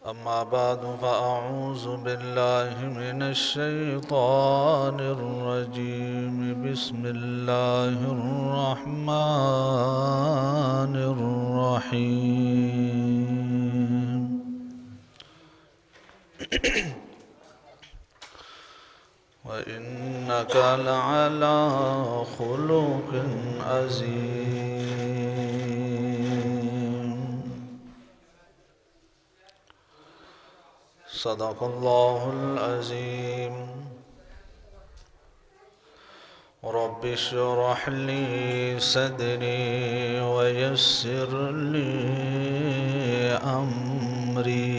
أما بعد فأعوذ بالله من الشيطان الرجيم بسم الله الرحمن الرحيم وإنك لعلى خلق عظيم صدق الله العظيم رب اشرح لي صدري ويسر لي أمري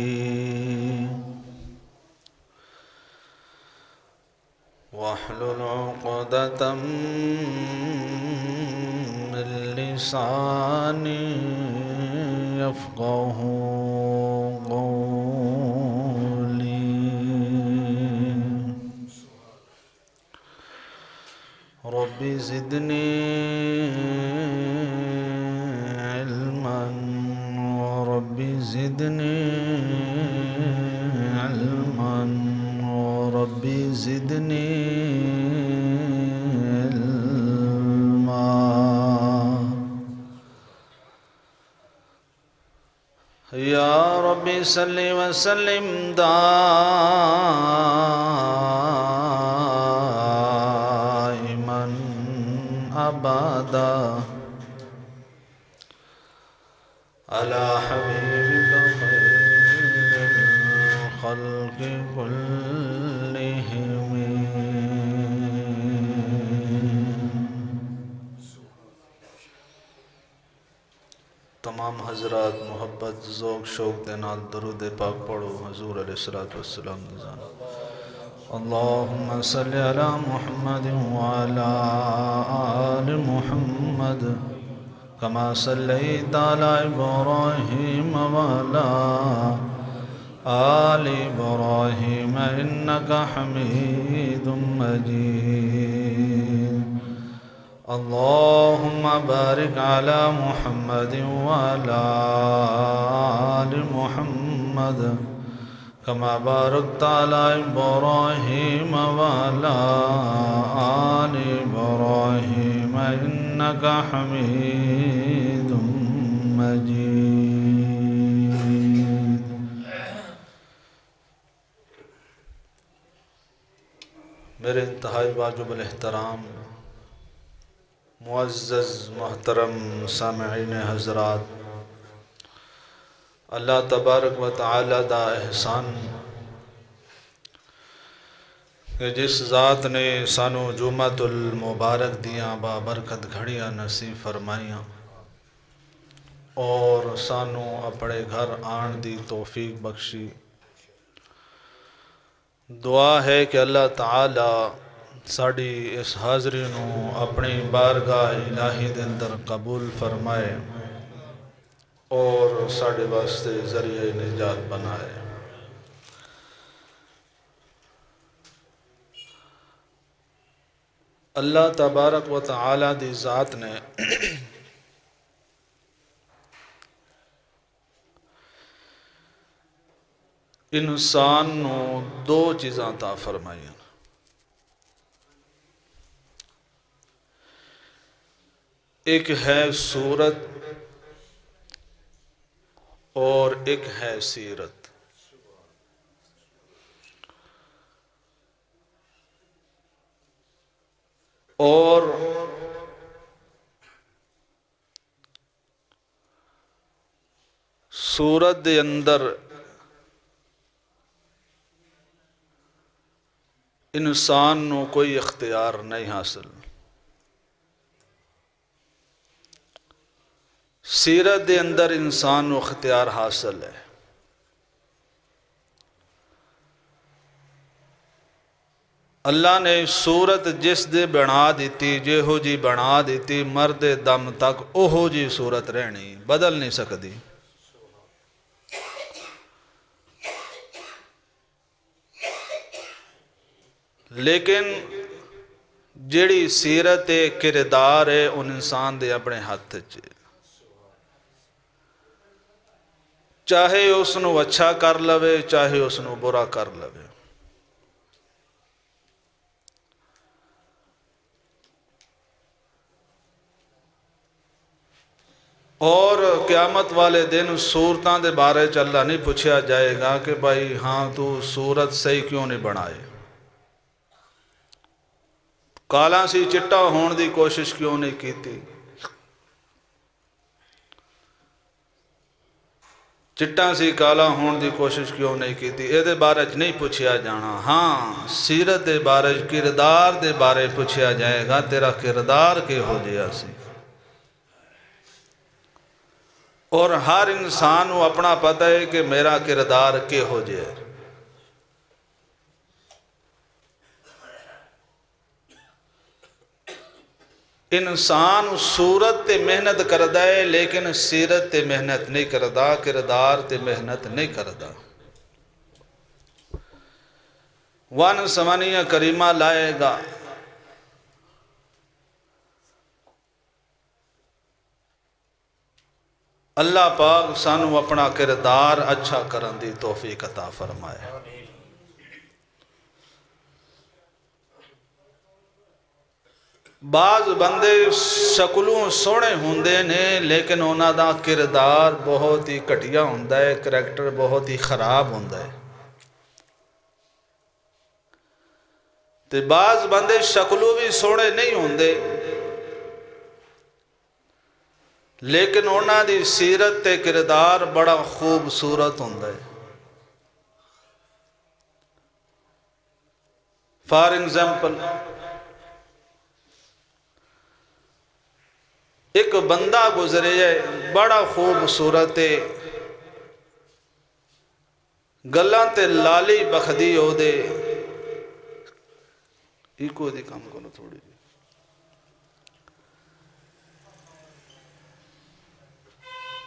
واحلل عقدة من لساني يفقه رب زدني علما ورب زدني علما ورب زدني علما يا رب صل وسلم أبدا على حبيبك خير الخلق كلهم تمام حضرات محبت ذوق شوق دے نال درود پاک پڑھو حضور علیہ السلام نظام اللهم صل على محمد وعلى آل محمد كما صليت على إبراهيم وعلى آل إبراهيم إنك حميد مجيد اللهم بارك على محمد وعلى آل محمد كما باركت على إبراهيم وعلى آل إبراهيم إنك حميد مجيد میرے انتہائی واجب الاحترام معزز محترم سامعین حضرات، اللہ تبارک و تعالی دا احسان کہ جس ذات نے سانو جمعۃ المبارک دیاں بابرکت گھڑیاں نصیب فرمائیاں اور سانو اپنے گھر آن دی توفیق بخشی، دعا ہے کہ اللہ تعالی ساڑی اس حاضری نو اپنی بارگاہ الہی دے اندر قبول فرمائے اور ساڑھے واسطے ذریعہ نجات بنائے۔ اللہ تبارک و تعالی دی ذات نے انسان نو دو چیزاں عطا فرمائیاں، ایک ہے صورت اور ایک ہے سیرت۔ اور صورت دے اندر انسان نو کوئی اختیار نہیں حاصل، سیرت دے اندر انسان نو اختیار حاصل ہے۔ اللہ نے صورت جس دے بنا دیتی جہو جی بنا دیتی مرد دم تک اوہو جی صورت رہنی، بدل نہیں سکتی۔ لیکن جیڑی سیرت کردار ہے ان انسان دے اپنے ہاتھ چے، چاہے اس نو اچھا کر لوے چاہے اس نو برا کر لوے. اور قیامت والے دن صورتاں دے بارے چ اللہ نہیں پوچھا جائے گا کہ بھائی ہاں تو صورت صحیح کیوں نہیں بنائے، کالا سی چٹا ہون دی کوشش کیوں نہیں کیتی، چٹا سی کالا ہون دی کوشش کیوں نہیں کیتی. اے دے بارے چ نہیں پوچھا جانا. ہاں سیرت دے بارے چ کردار دے بارے پوچھا جائے گا تیرا کردار کے ہو جیا سی. اور ہر انسان کو اپنا پتہ ہے کہ میرا کردار کے ہو جائے. انسان صورت تے محنت کردہ ہے لیکن سیرت تے محنت نہیں کردہ، کردار تے محنت نہیں کردہ. وان سمانیہ کریمہ لائے گا اللہ پاک سانو اپنا کردار اچھا کرن دی توفیق عطا فرمائے. بعض بندے شکلوں سونے ہوندے نے لیکن انہاں دا کردار بہت ہی گھٹیا ہوندا ہے، کریکٹر بہت ہی خراب ہوندا ہے. تے بعض بندے شکلوں بھی سونے نہیں ہوندے لیکن انہاں دی سیرت تے کردار بڑا خوبصورت ہوندا ہے. فار ایگزامپل ایک بندہ گزرے ہے بڑا خوبصورت ہے، گلاں تے لالی بخدی ہو دے ایکو دی کام کرو تھوڑی جی.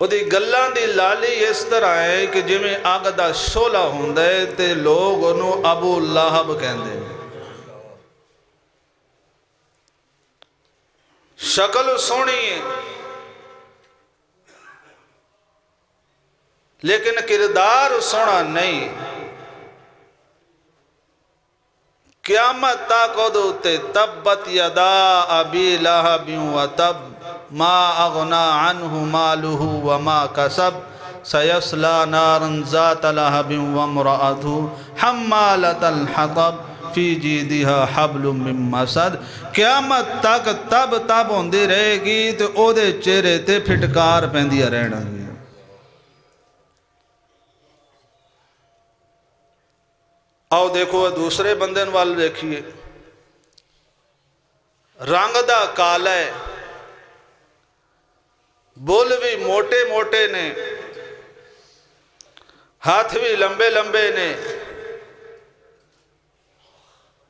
وہ دی گلاں دی لالی اس طرح ہے کہ جی میں آگ دا شولہ ہوندا ہے تے لوگ انہوں ابو لہب کہندے ہیں. شکل سونی ہے لیکن کردار سونا نہیں. قیامت تاکہ دوتے تبت یدا ابی لہب و تب ما اغنا عنہ مالہ وما کسب سیسلا نارا ذات لہب وامرأتہ حمالۃ الحطب فی جیدہا حبل من مسد. قیامت تک تب ہوندی رہے گی تو او دے چہرے تے پھٹکار پہندیا رہنا گی. آؤ دیکھو دوسرے بندن وال دیکھئے، رنگ دا کالا ہے، بول بھی موٹے موٹے نے، ہاتھ بھی لمبے لمبے نے،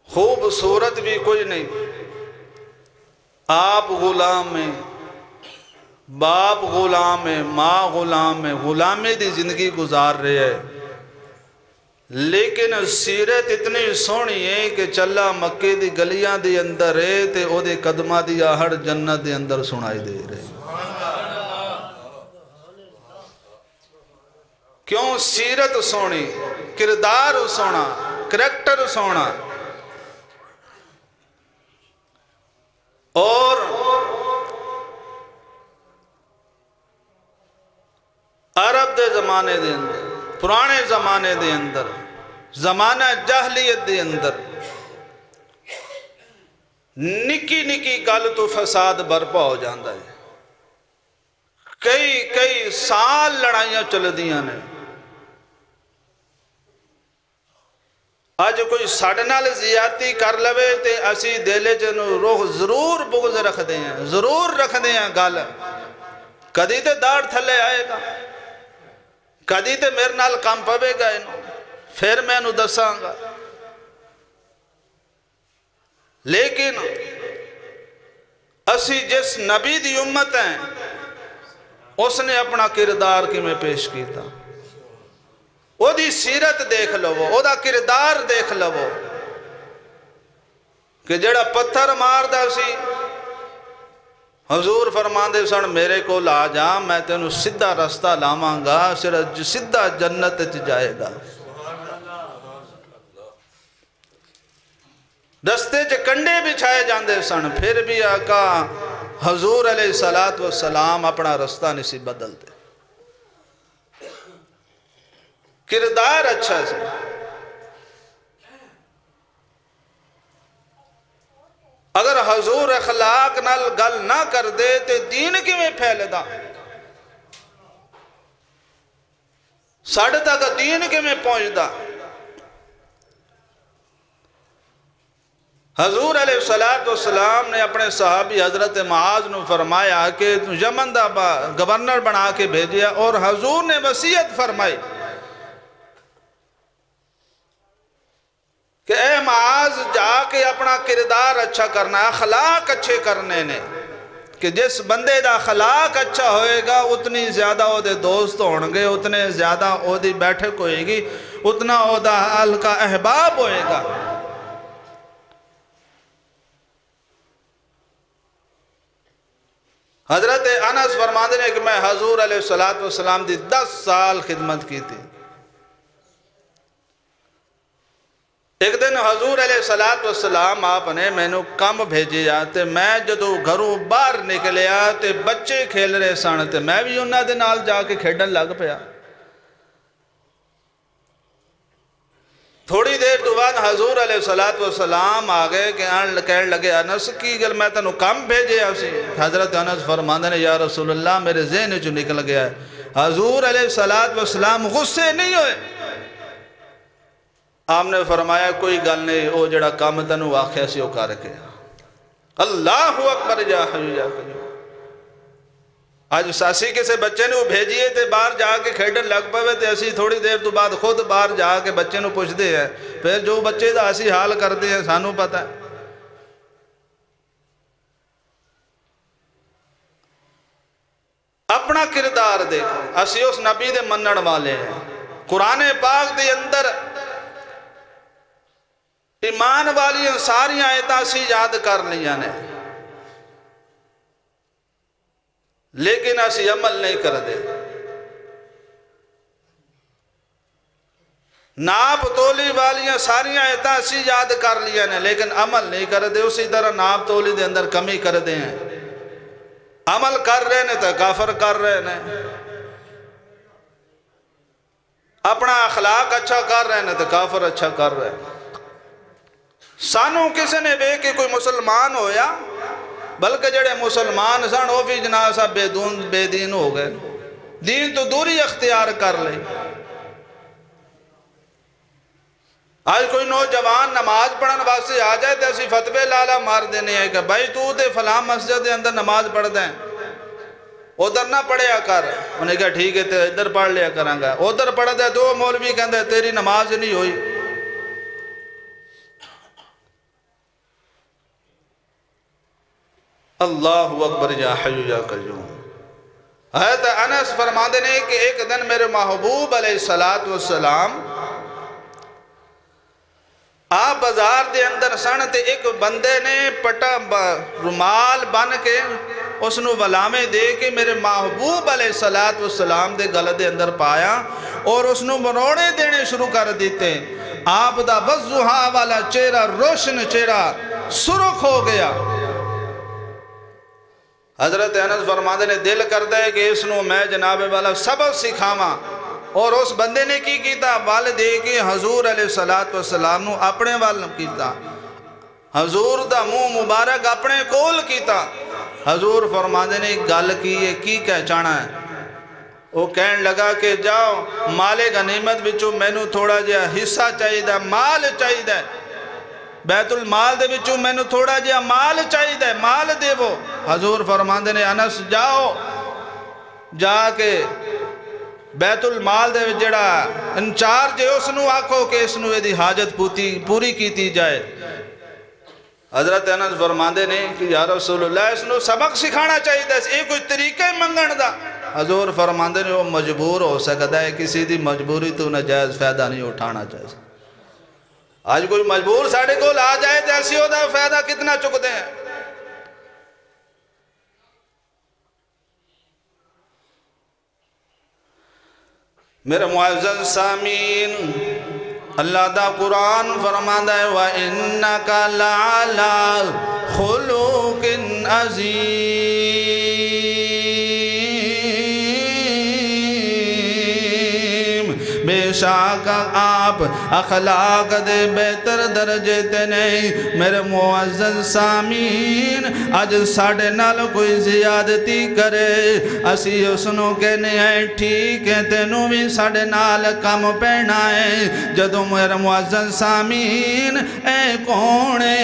خوبصورت بھی کوئی نہیں. آپ غلام ہیں، باپ غلام ہے، ماں غلام ہے، غلامی دی زندگی گزار رہے ہیں لیکن سیرت اتنی سونی ہے کہ چلا مکے دی گلیاں دی اندر ہے تے او دے قدمہ دی آہڑ جنت دے اندر سنائی دے رہے. کیوں؟ سیرت سونی، کردار سونا، کریکٹر سونا. اور عرب دے زمانے دے اندر، پرانے زمانے دے اندر، زمانہ جاہلیت دے اندر نکی نکی گل تو فساد برپا ہو جاندہ ہے. کئی سال لڑائیاں چل دیاں نے. آج کوئی ساڑھے نال زیادتی کر لوے تے اسی دیلے جنو روح ضرور بغض رکھ دیں ہیں، ضرور رکھ دیں ہیں. گل کدی تے داڑ تھلے آئے گا، کدی تے میرے نال کام پوے گا انہوں، پھر میں انہوں دساں گا. لیکن اسی جس نبی دی امت ہیں اس نے اپنا کردار کی میں پیش کیتا. او دی سیرت دیکھ لو، او دا کردار دیکھ لو کہ جڑا پتھر مار دا سی حضور فرماندے سن میرے کو لا جا میں تینوں سدھا رستہ لاواں گا سدھا جنت وچ جائے گا رستے چ کنڈے بچھائے جاندے سن پھر بھی آقا حضور علیہ السلام اپنا رستہ نہیں سی بدلتے کردار اچھا سے اگر حضور اخلاق نال گل نہ کر دے تے دین کی میں پھیلے دا ساڑھے تک دین کی میں پہنچ دا حضور علیہ السلام نے اپنے صحابی حضرت معاذ نے فرمایا کہ یمن دا گورنر بنا کے بھیجیا اور حضور نے وصیت فرمائی کہ اے معاذ جا کے اپنا کردار اچھا کرنا ہے اخلاق اچھے کرنے نے کہ جس بندے دا اخلاق اچھا ہوئے گا اتنی زیادہ او دے دوست ہونگے اتنے زیادہ او دی بیٹھک ہوئے گی اتنا او دا ہلکا احباب ہوئے گا حضرت انس فرماتے ہیں کہ میں حضور علیہ السلام دی 10 سال خدمت کی تھی ایک دن حضور علیہ السلام آپ نے میں نے کم بھیجے آتے میں جدو گھروں باہر نکلے آتے بچے کھیل رہے سانتے میں بھی انہاں دے نال جا کے کھیڑن لگ پیا تھوڑی دیر تو بعد حضور علیہ السلام آگئے کہنے لگے انس کی گل میں تنہوں کم بھیجے آسی حضرت انس فرماندے نے یا رسول اللہ میرے ذہن جو نکل گیا ہے حضور علیہ السلام غصے نہیں ہوئے آپ نے فرمایا کوئی گل نہیں او جڑا کام تنہوں واقعہ سی او کر کے اللہ اکبر یا حی یا قیوم آج ساسی کسے بچے نے وہ بھیجیے تھے باہر جا کے کھیڑن لگ پوے تھے اسی تھوڑی دیر تو بعد خود باہر جا کے بچے نے پوچھ دے ہیں پھر جو بچے دا اسی حال کر دے ہیں سانوں پتہ ہے اپنا کردار دیکھو اسی اس نبی دے منن والے ہیں قرآن پاک دے اندر ایمان والی ساری آیتاں سی یاد کر لیا نے لیکن اسی عمل نہیں کر دے ناپ تولی والیاں ساری آیتاں سی یاد کر لیا نے لیکن عمل نہیں کر دے اسی طرح ناپ تولی دے اندر کمی کر دے ہیں عمل کر رہے نے تو کافر کر رہے نے اپنا اخلاق اچھا کر رہے نے تو کافر اچھا کر رہے ہیں سانوں کسی نے بے کہ کوئی مسلمان ہویا بلکہ جڑے مسلمان سان وہ بھی جناب صاحب بے دین ہو گئے دین تو دوری اختیار کر لئی آج کوئی نوجوان نماز پڑھن واسطے آ جائے تو اسی فتوے لالا مار دینے ہیں کہ بھائی تو تے فلاں مسجد اندر نماز پڑھ دیں ادھر نہ پڑھیا کر انہیں کہا ٹھیک ہے تو ادھر پڑھ لیا کریں گا ادھر پڑھ دے دو مولوی کہندے تیری نماز نہیں ہوئی اللہ اکبر یا حی یا قیوم حضرت انس فرماتے ہیں کہ ایک دن میرے محبوب علیہ السلام آپ بازار دے اندر سنتے ایک بندے نے پٹا رومال بن کے اس نو ولامے دے کے میرے محبوب علیہ السلام دے گلے دے اندر پایا اور اس نو مروڑے دینے شروع کر دیتے آپ دا وضحا والا چہرہ روشن چہرہ سرخ ہو گیا حضرت انس فرماتے نے دل کرتا ہے کہ اس نو میں جناب والا سبق سکھاواں اور اس بندے نے کی کیتا وال دے کے حضور علیہ السلام نو اپنے وال کیتا حضور دا منہ مبارک اپنے کول کیتا حضور فرماتے نے گل کی کہہ چانا ہے وہ کہن لگا کہ جاؤ مال غنیمت بچو میں نو تھوڑا جہا حصہ چاہیے دا مال چاہیے دا بیت المال دے بچو میں نو تھوڑا جہا مال چاہیے دا مال دے وہ حضور فرماندے نے انس جاؤ جا کے بیت المال دے جڑا انچارج ہے اس نو آکھو کہ اس نو یہ دی حاجت پوری کیتی جائے حضرت انس فرماندے نے کہ یا رسول اللہ اس نو سبق سکھانا چاہیے دا ایک کوئی طریقہ منگن دا حضور فرماندے نے وہ مجبور ہو سکتا ہے کسی دی مجبوری تو نجائز فائدہ نہیں اٹھانا چاہیے آج کوئی مجبور ساڑھے کو لا جائے تو ایسی ہوتا ہے فائدہ کتنا چکتے ہیں میرے معزز سامین اللہ دا قرآن فرماتا ہے وَإِنَّكَ لَعَلَىٰ خُلُقٍ عَظِيمٍ بے شک آپ اخلاق دے بہتر درجے تے نہیں میرے معزز سامین اج ساڑھے نال کوئی زیادتی کرے اسی اسنو کہنے ہیں ٹھیک ہے تینو بھی ساڑھے نال کم پہنا ہے جدو میرے معزز سامین اے کونے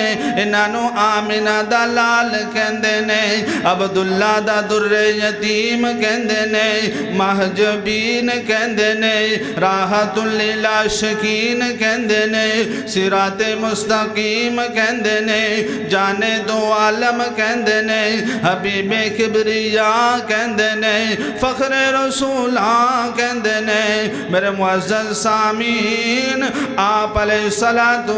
انہوں آمینہ دا لال کہندے نے عبداللہ دا در یتیم کہندے نے محجبین کہندے نے راحت للعاشقین کہندے نے صراط مستقیم کہندے نے جانے دو عالم کہندے نے حبیب کبریاء کہندے نے فخر رسولاں کہندے نے میرے معزز سامین آپ علیہ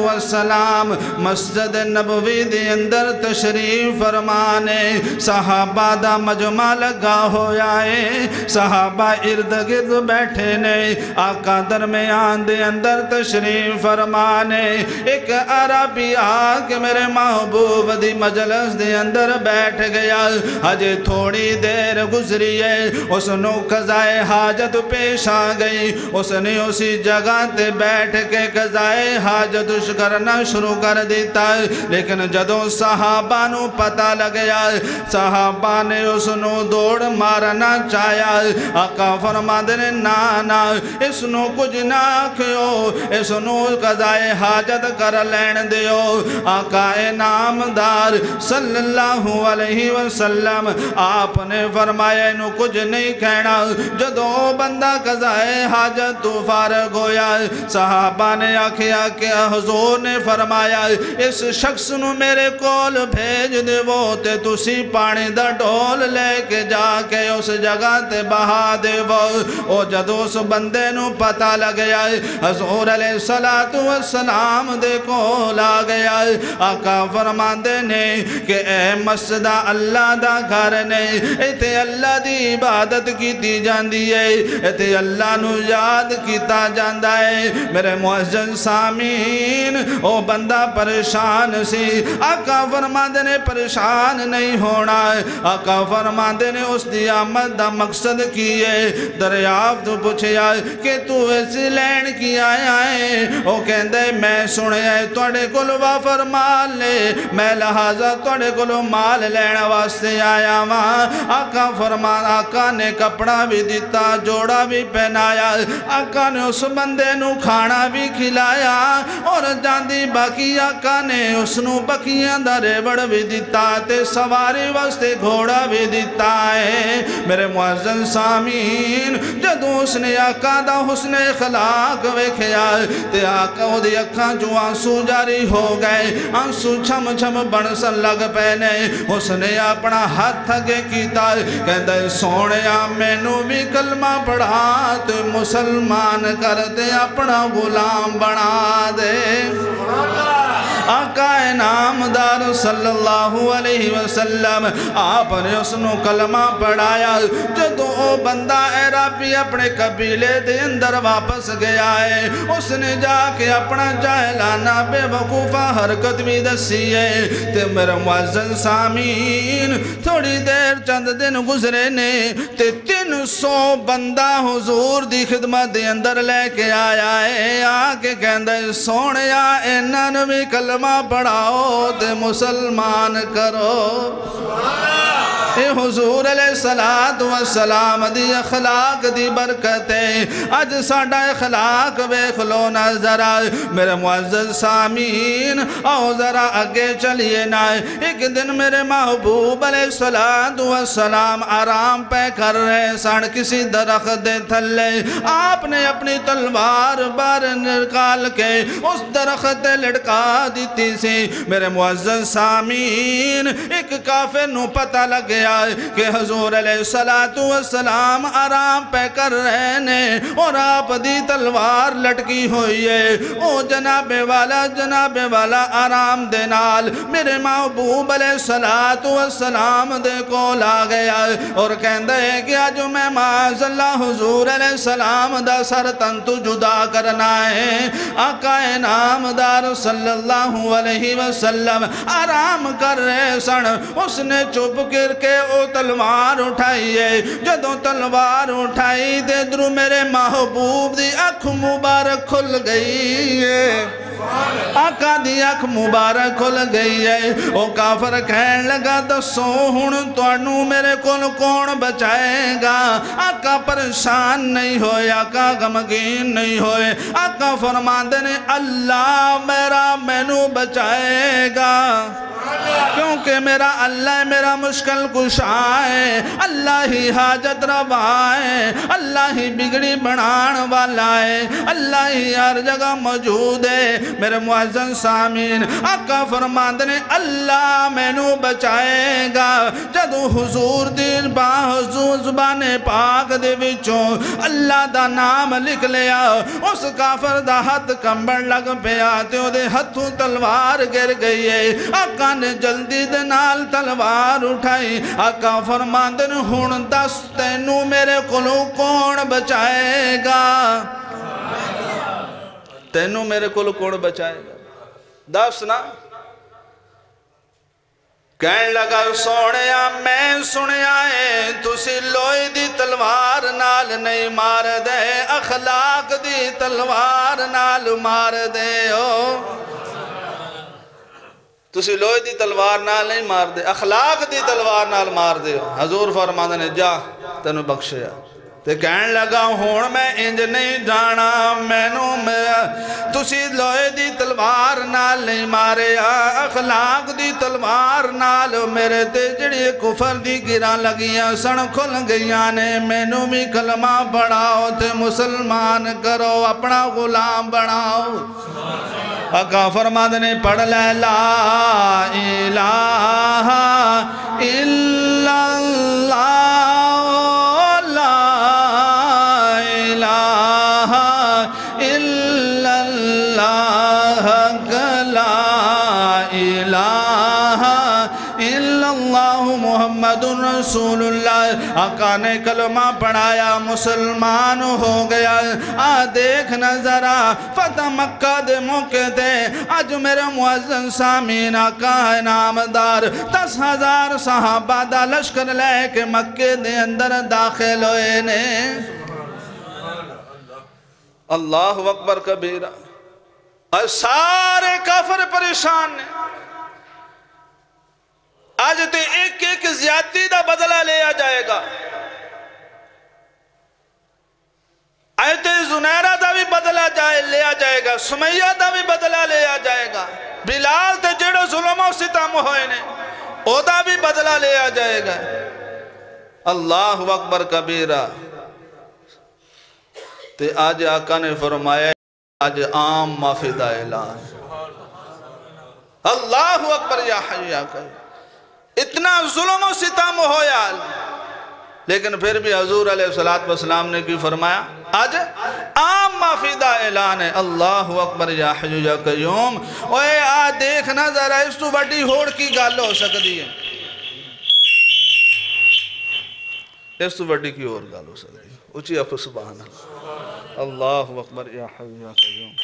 السلام مسجد نبوی دے اندر تشریف فرمانے صحابہ دا مجمع لگا ہویا ہے صحابہ ارد گرد بیٹھے نے آقا درمیان دے اندر تشریف فرمانے ایک عربی آکے میرے محبوب دی مجلس دے اندر بیٹھ گیا ہجے تھوڑی دیر گزری ہے اس نو قضائے حاجت پیش آ گئی اس نے اسی جگہ تے بیٹھ کے قضائے حاجت کرنا شروع کر دیتا ہے لیکن جدو صحابہ نو پتہ لگیا صحابہ نے اس نو دوڑ مارنا چاہیا آقا فرما دے نا اس نو کچھ نہ کھو اس نو قضائے حاجت کر لین دیو آقا نامدار صلی اللہ علیہ وسلم آپ نے فرمایا انو کچھ نہیں کہنا جدو بندہ قضائے حاجت تو فارغ ہویا صحابہ نے آکھیا کہ حضور نے فرمایا اس شخص نو میرے کول بھیج دے وہ تے تسی پانی دا ڈھول لے کے جا کے اس جگہ تے بہا دے وہ جدو اس بندے نو پتہ لگیا حضور علیہ السلام دے کول آ گیا آقا فرماندے نے کہ اے مسجدہ اللہ دا گھر نے ایتے اللہ دی عبادت کیتی جاندی ہے ایتے اللہ نو یاد کیتا جاندہ ہے میرے معزز سامین او بندہ پریشان سی آقا فرماندے نے پریشان نہیں ہونا آقا فرماندے نے اس دی آمد دا مقصد کیے دریافت پوچھیا کہ تو ایسی لین کی آیا ہے او کہندے میں سنے آئے توڑے کلو وافر مال لے میں لہذا توڑے کلو مال لین واسطے آیا وہاں آقا فرمان آقا نے کپڑا بھی دیتا جوڑا بھی پہنایا آقا نے اس بندے نو کھانا بھی کھلایا اور جاندی باقی آقا نے اس نو بکیاں دا ریبڑ بھی دیتا تے سواری واسطے گھوڑا بھی دیتا ہے میرے معزز سامین جدو اس نے آقا دا حسن اخلاق ویکھیا تے آقا وہ دی اکھاں جو آنسو جاری ہو گئے آنسو چھم چھم بڑسن لگ پہنے اس نے اپنا ہاتھ تھگے کیتا کہندے سونے مینو بھی کلمہ پڑھا تے مسلمان کرتے اپنا غلام بنا دے آقا نامدار صلی اللہ علیہ وسلم آپ نے اس نو کلمہ پڑھایا جدو او بندہ عربی اپنے قبیلے دے اندر واپس گیا ہے اس نے جا کے اپنا جاہلانہ بے وقوفہ حرکت بھی دسی ہے تے میرے معزز سامین تھوڑی دیر چند دن گزرے نے تے 300 بندہ حضور دی خدمت دے اندر لے کے آیا ہے آکے کہندے سونیا انہاں بھی کلمہ پڑھاؤ تے مسلمان کرو اے حضور علیہ السلام دی اخلاق دی برکتیں آج ساڑھا اخلاق بیخلو نہ ذرا میرے معزز سامین آؤ ذرا آگے چلیے نہ ایک دن میرے محبوب علیہ السلام آرام پہ کر رہے ساڑھ کسی درخت دے تھلے آپ نے اپنی تلوار بار نکال کے اس درخت لڑکا دیتی سی میرے معزز سامین ایک کافر نو پتہ لگے گیا کہ حضور علیہ السلام آرام پہ کر رہے نے اور آپ دی تلوار لٹکی ہوئی ہے. او جناب والا آرام دے نال میرے محبوب علیہ السلام دے کول آ گیا اور کہندہ ہے کہ آج میں معاذ اللہ حضور علیہ السلام دا سر تن تو جدا کرنا ہے. آقا نامدار صلی اللہ علیہ وسلم آرام کر رہے سن. اس نے چپ کر کے او تلوار اٹھائی ہے. جدوں تلوار اٹھائی دے درو میرے محبوب دی اکھ مبارک کھل گئی ہے. آقا دی اکھ مبارک کھل گئی ہے. او کافر کہن لگا دسو ہن تانوں میرے کول کون بچائے گا. آقا پریشان نہیں ہوئے, آقا غمگین نہیں ہوئے. آقا فرماندے نے اللہ مینوں بچائے گا کیونکہ میرا اللہ میرا مشکل کشا ہے. اللہ ہی حاجت روا ہے, اللہ ہی بگڑی بنان والا ہے, اللہ ہی ہر جگہ موجود ہے. میرے معزز سامعین آقا فرماندے نے اللہ مینوں بچائے گا. جدوں حضور دی زبان پاک دے وچوں اللہ دا نام لکھ لیا اس کافر دا ہاتھ کمبن لگ پیا تے او دے ہتھوں تلوار گر گئی ہے. آقا نے جلدی دے نال تلوار اٹھائی. آقا فرماندے نے ہن دس تینوں میرے کولوں کون بچائے گا. تینوں میرے کولوں کون بچائے گا دس نا. کہن لگا سونیا میں سنیا ہے تسی لوئی دی تلوار نال نہیں مار دے, اخلاق دی تلوار نال مار دے ہو. تسی لوئی دی تلوار نال نہیں مار دے, اخلاق دی تلوار نال مار دے ہو. حضور فرماندے نے جا تینوں بخشیا. تے کہن لگا ہون میں انج نہیں جانا مینوں تسی لوہے دی تلوار نال نہیں ماریا, اخلاق دی تلوار نال میرے تے جڑی کفر دی گراں لگیاں سن کھل گئیاں نے. مینوں بھی کلمہ پڑھاؤ تے مسلمان کرو, اپنا غلام بناؤ. آقا فرماندے نے پڑھ لے لا الہ الا اللہ محمد رسول اللہ. آقا نے کلمہ پڑھایا مسلمان ہو گیا. دیکھ نظرہ فتح مکہ دے موقع دے آج میرے معزز سامعین آقا ہے نامدار 10,000 صحابہ دا لشکر لے کے مکہ دے اندر داخل ہوئے نے. اللہ اکبر کبیرہ. اور سارے کافر پریشان نے. آج تو ایک ایک زیادتی دا بدلہ لیا جائے گا. آج تو زنیرہ دا بھی بدلہ لیا جائے گا, سمیہ دا بھی بدلہ لیا جائے گا. بلال تے جڑو ظلم و ستم ہوئے نے او دا بھی بدلہ لیا جائے گا. اللہ اکبر کبیرہ. تے آج آقا نے فرمایا آج عام معافی دا اعلان. اللہ اکبر یا حی یا قیوم. اتنا ظلم و ستم ہویا لیکن پھر بھی حضور علیہ السلام نے کی فرمایا آج عام معافی دا اعلان ہے. اللہ اکبر یا حی یا قیوم. اوے آج دیکھنا ذرا اس تو بڑی ہوڑ کی گال ہو سکتی ہے, اس تو بڑی کی اور گال ہو سکتی ہے. اچھی اپو سبحان اللہ. اللہ اکبر یا حی یا قیوم.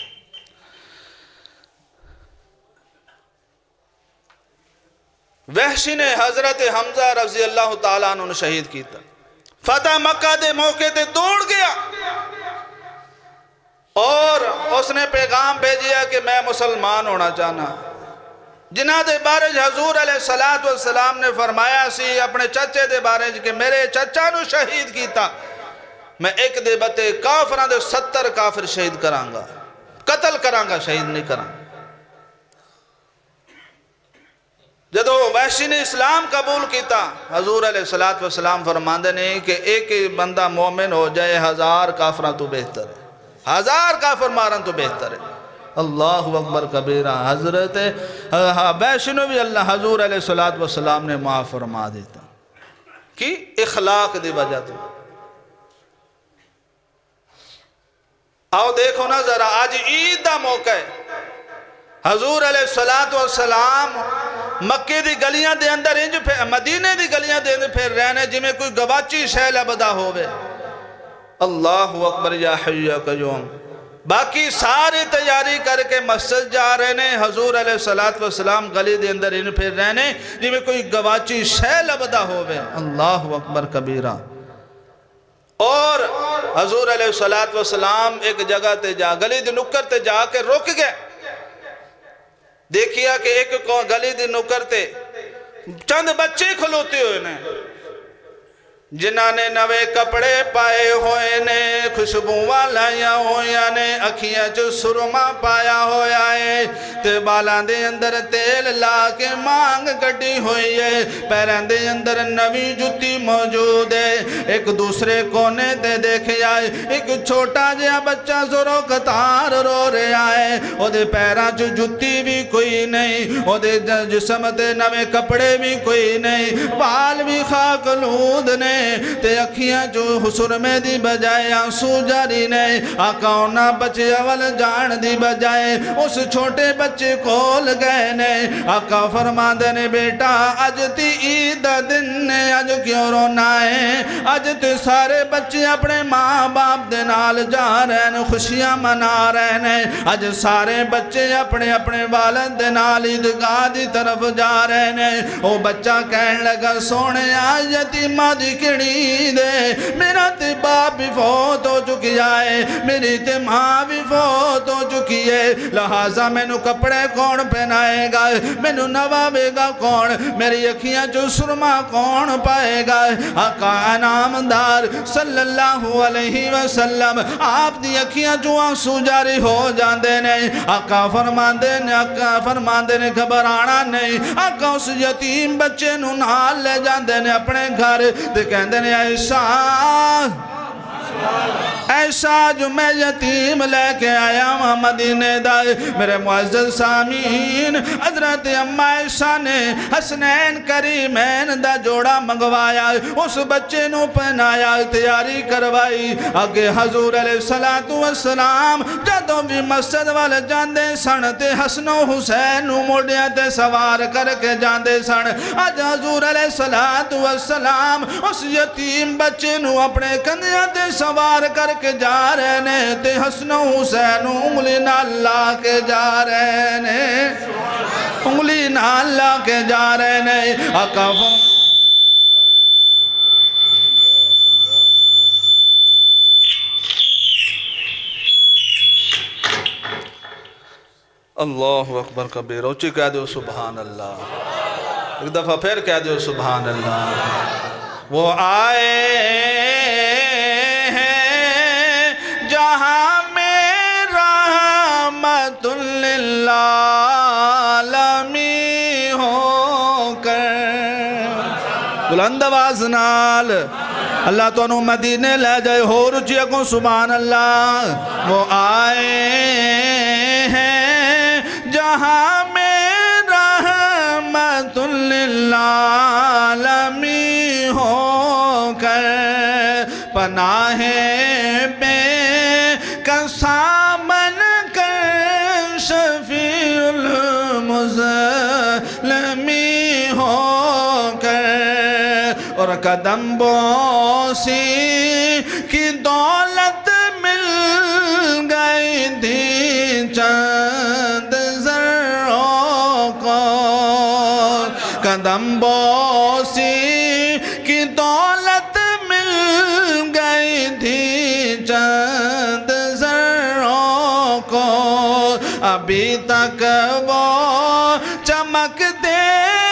وحشی نے حضرت حمزہ رضی اللہ تعالیٰ عنہ شہید کیتا. فتح مکہ دے موقع تے دوڑ گیا اور اس نے پیغام بھیجیا کہ میں مسلمان ہونا چاہنا. جنہ دے بارے حضور علیہ السلام نے فرمایا سی اپنے چچے دے بارے کہ میرے چچا نو شہید کیتا, میں ایک دے بتے کافران دے 70 کافر شہید کرانگا, قتل کرانگا, شہید نہیں کرانگا. جدو وحشی نے اسلام قبول کیتا حضور علیہ السلام فرماندے نے کہ ایک بندہ مومن ہو جائے 1000 کافران تو بہتر ہے, 1000 کافر مارن تو بہتر ہے. اللہ اکبر کبیرہ. حضرت وحشی نے بھی اللہ حضور علیہ السلام نے معاف فرما دیتا. کی اخلاق دی وجہ تو آؤ دیکھو نا ذرا آج عید دا موقع ہے حضور علیہ السلام مکے دی گلیاں دے اندر انج پھر مدینے دی گلیاں دے اندر پھر رہنے جی میں کوئی گواچی شے لبدا ہوئے اللہ اکبر یا حی یا قیوم باقی سارے تیاری کر کے مسجد جا رہے نے حضور علیہ السلام گلی دے اندر ان پھر رہنے جی میں کوئی گواچی شے لبدا ہوئے اللہ اکبر کبیرہ اور حضور علیہ السلام ایک جگہ تے جا گلی دی نکر تے جا کے رک گئے دیکھیا کہ ایک گلی دی نکر تے چند بچے کھلوتے ہوئے نے جنہاں نے نوے کپڑے پائے ہوئے نے خوشبو والا ہویا نے اکھیاں جو سرما پایا ہویا ہے تے بالان دے اندر تیل لا کے مانگ گڑی ہوئی ہے پیران دے اندر نوی جتی موجود ہے ایک دوسرے کونے تے دیکھے آئے ایک چھوٹا جہاں بچہ زورو قطار رو رہے آئے او دے پیران جو جتی بھی کوئی نہیں او دے جسم تے نوے کپڑے بھی کوئی نہیں بال بھی خاک لود نے تے اکھیاں جو حسر میں دی بجائے آنسو جاری نے آقا انہاں بچے اول جان دی بجائے اس چھوٹے بچے کھول گئے نے آقا فرما دینے بیٹا آج تی عید دن نے آج کیوں رونا ہے آج تی سارے بچے اپنے ماں باپ دے نال جا رہے نے خوشیاں منا رہے نے آج سارے بچے اپنے اپنے والد دے نال عیدگاہ دی طرف جا رہے نے او بچہ کہنے لگا سونے آج یتیمہ دی کڑی دے میرا تے باپ بھی فوت ہو چکی ہے میری تے ماں بھی فوت ہو چکی ہے لہٰذا میں نو کپڑے کون پہنائے گا میں نو نوابے گا کون میری اکھیاں جو سرما کون پائے گا آقا انعامدار صلی اللہ علیہ وسلم آپ دی اکھیاں جو آنسو جاری ہو جاندے نے آقا فرمان دے نے گھبرانا نہیں آقا اس یتیم بچے نو نال لے جاندے نے اپنے گھر دے کہندے نے ایسا جو میں یتیم لے کے آیا ہوں مدینے دائے میرے معزز سامین حضرت اماں عائشہ نے حسنین کریمین دا جوڑا منگوایا اس بچے نو پہنایا تیاری کروائی آگے حضور علیہ السلام جدوں بھی مسجد والے جاندے سن تے حسن و حسین نو موڑیا تے سوار کر کے جاندے سن آج حضور علیہ السلام اس یتیم بچے نو اپنے کندھیاں تے سوار کر کے جا رہے نے تے حسن و حسین انگلی نالا کے جا رہے نے انگلی نالا کے جا رہے نے آقا اللہ اکبر کبیر اوچی کہہ دیو سبحان اللہ ایک دفعہ پھر کہہ دیو سبحان اللہ وہ آئے جہاں میں رحمت للعالمین ہو کر بلند آواز نال اللہ تو انہوں مدینے لے جائے ہو رچیا کو سبحان اللہ وہ آئے ہیں جہاں میں رحمت للعالمین ہو کر پناہ بے سامن کر شفیع المظلمی ہو کر اور قدم بوسی کی دولت مل گئی تھی چند ذروں کو قدم بوسی کی دولت مل گئی تھی چند ابھی تک وہ چمکتے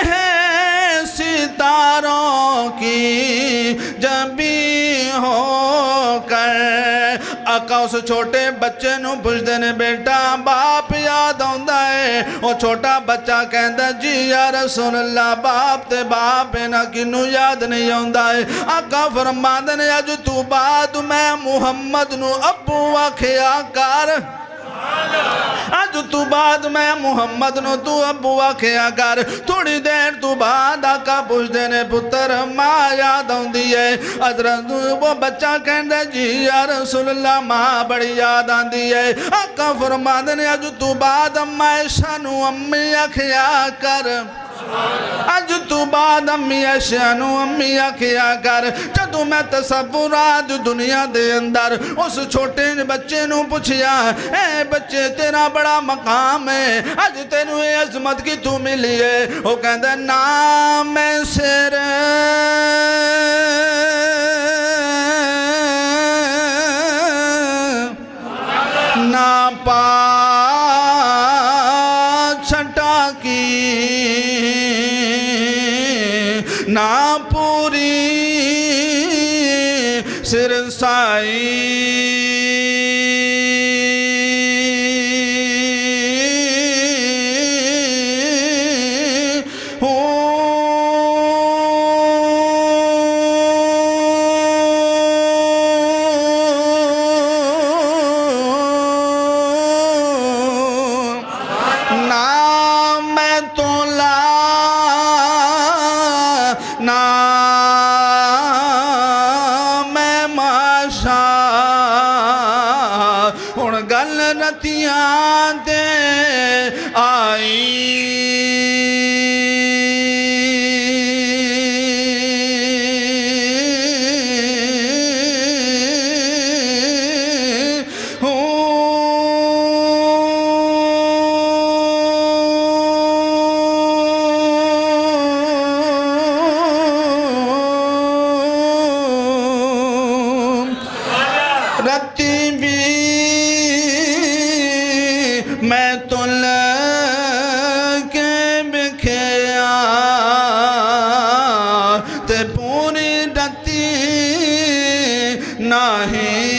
ہیں ستاروں کی جبی ہو کر آقا اس چھوٹے بچے نو پوچھ دینے بیٹا باپ یاد آندا ہے وہ چھوٹا بچہ کہندا جی یا رسول اللہ باپ تے باپ نہ کنو یاد نہیں آندا ہے آقا فرماندے نے اج تو بعد میں محمد نو ابو آکھیا کر اج تو بعد میں محمد نو تو ابو آکھیا کر تھوڑی دیر تو بعد آقا پوچھتے نے پتر ماں یاد آن دیئے حضرت وہ بچہ کہندے جی یا رسول اللہ ماں بڑی یاد آن دیئے آقا فرماندے نے اج تو بعد اما عائشہ نو امی آکھیا کر اج تو بعد امی عائشہ نو امی آکھیا کر جدو میں تصورات دنیا دے اندر اس چھوٹے بچے نو پوچھیا اے بچے تیرا بڑا مقام ہے اج تینو اے عظمت کی تو ملی ہے وہ کہندے نام میں سر نا پا چھٹا کی نا پوری سرسائی گل رتیاں دے آئی رتی بھی میں تو لکے بکھیا تے پوری رتی نہیں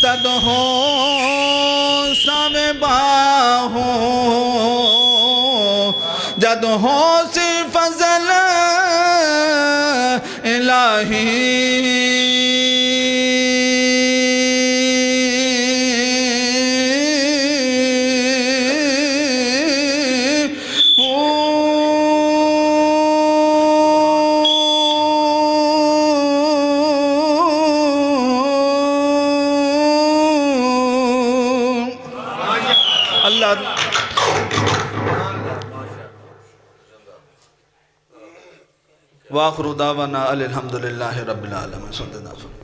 تد ہو سب باہوں جد ہو سی فضل الہی اللہ وآخر دعوانا الحمدللہ رب العالمین.